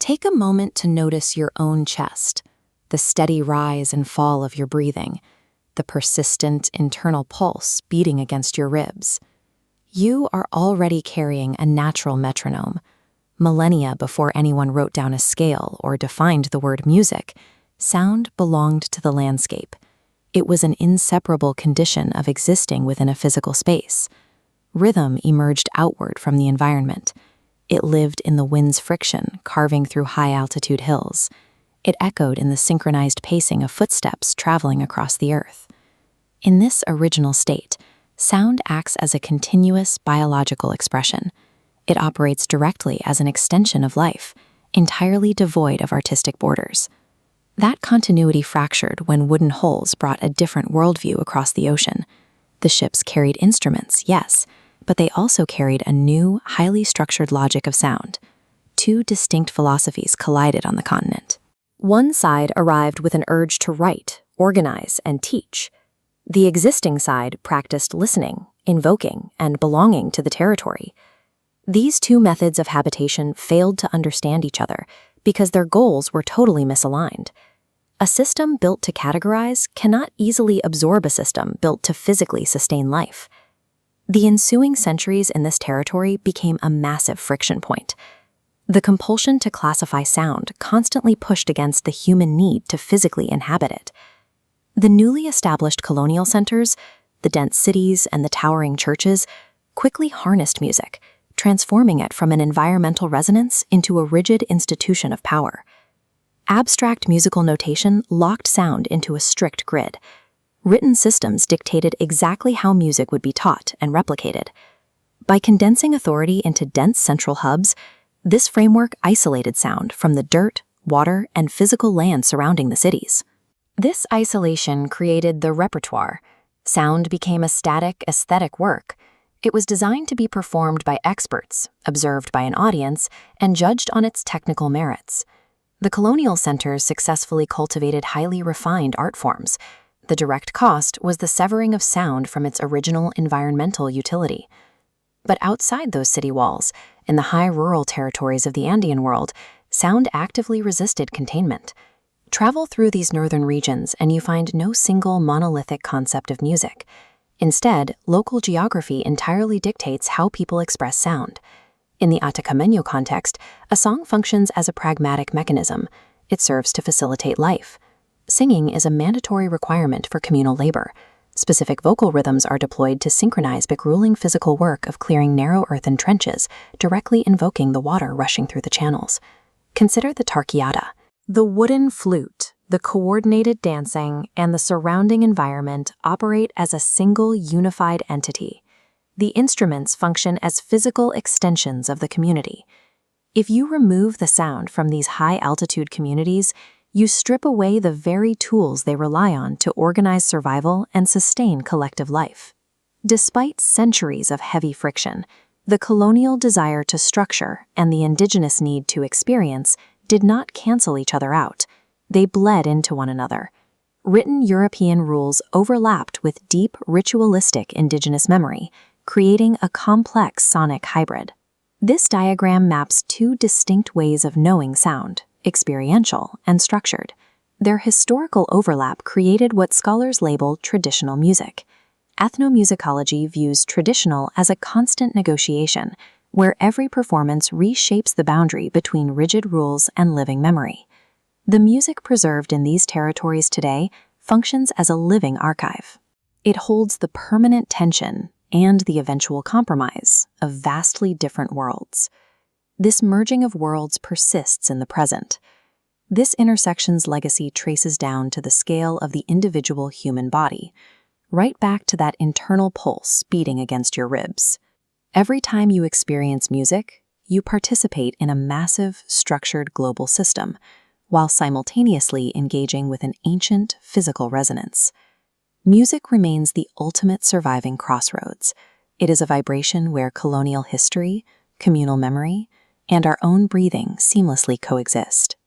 Take a moment to notice your own chest, the steady rise and fall of your breathing, the persistent internal pulse beating against your ribs. You are already carrying a natural metronome. Millennia before anyone wrote down a scale or defined the word music, sound belonged to the landscape. It was an inseparable condition of existing within a physical space. Rhythm emerged outward from the environment. It lived in the wind's friction, carving through high-altitude hills. It echoed in the synchronized pacing of footsteps traveling across the earth. In this original state, sound acts as a continuous biological expression. It operates directly as an extension of life, entirely devoid of artistic borders. That continuity fractured when wooden hulls brought a different worldview across the ocean. The ships carried instruments, yes, but they also carried a new, highly structured logic of sound. Two distinct philosophies collided on the continent. One side arrived with an urge to write, organize, and teach. The existing side practiced listening, invoking, and belonging to the territory. These two methods of habitation failed to understand each other because their goals were totally misaligned. A system built to categorize cannot easily absorb a system built to physically sustain life. The ensuing centuries in this territory became a massive friction point. The compulsion to classify sound constantly pushed against the human need to physically inhabit it. The newly established colonial centers, the dense cities, and the towering churches quickly harnessed music, transforming it from an environmental resonance into a rigid institution of power. Abstract musical notation locked sound into a strict grid. Written systems dictated exactly how music would be taught and replicated. By condensing authority into dense central hubs, this framework isolated sound from the dirt, water, and physical land surrounding the cities. This isolation created the repertoire. Sound became a static, aesthetic work. It was designed to be performed by experts, observed by an audience, and judged on its technical merits. The colonial centers successfully cultivated highly refined art forms. The direct cost was the severing of sound from its original environmental utility. But outside those city walls, in the high rural territories of the Andean world, sound actively resisted containment. Travel through these northern regions and you find no single monolithic concept of music. Instead, local geography entirely dictates how people express sound. In the Atacameño context, a song functions as a pragmatic mechanism. It serves to facilitate life. Singing is a mandatory requirement for communal labor. Specific vocal rhythms are deployed to synchronize the grueling physical work of clearing narrow earthen trenches, directly invoking the water rushing through the channels. Consider the Tarqueada. The wooden flute, the coordinated dancing, and the surrounding environment operate as a single unified entity. The instruments function as physical extensions of the community. If you remove the sound from these high-altitude communities, you strip away the very tools they rely on to organize survival and sustain collective life. Despite centuries of heavy friction, the colonial desire to structure and the indigenous need to experience did not cancel each other out. They bled into one another. Written European rules overlapped with deep ritualistic indigenous memory, creating a complex sonic hybrid. This diagram maps two distinct ways of knowing sound, experiential and structured. Their historical overlap created what scholars label traditional music. Ethnomusicology views traditional as a constant negotiation, where every performance reshapes the boundary between rigid rules and living memory. The music preserved in these territories today functions as a living archive. It holds the permanent tension and the eventual compromise of vastly different worlds. This merging of worlds persists in the present. This intersection's legacy traces down to the scale of the individual human body, right back to that internal pulse beating against your ribs. Every time you experience music, you participate in a massive, structured global system, while simultaneously engaging with an ancient physical resonance. Music remains the ultimate surviving crossroads. It is a vibration where colonial history, communal memory, and our own breathing seamlessly coexist.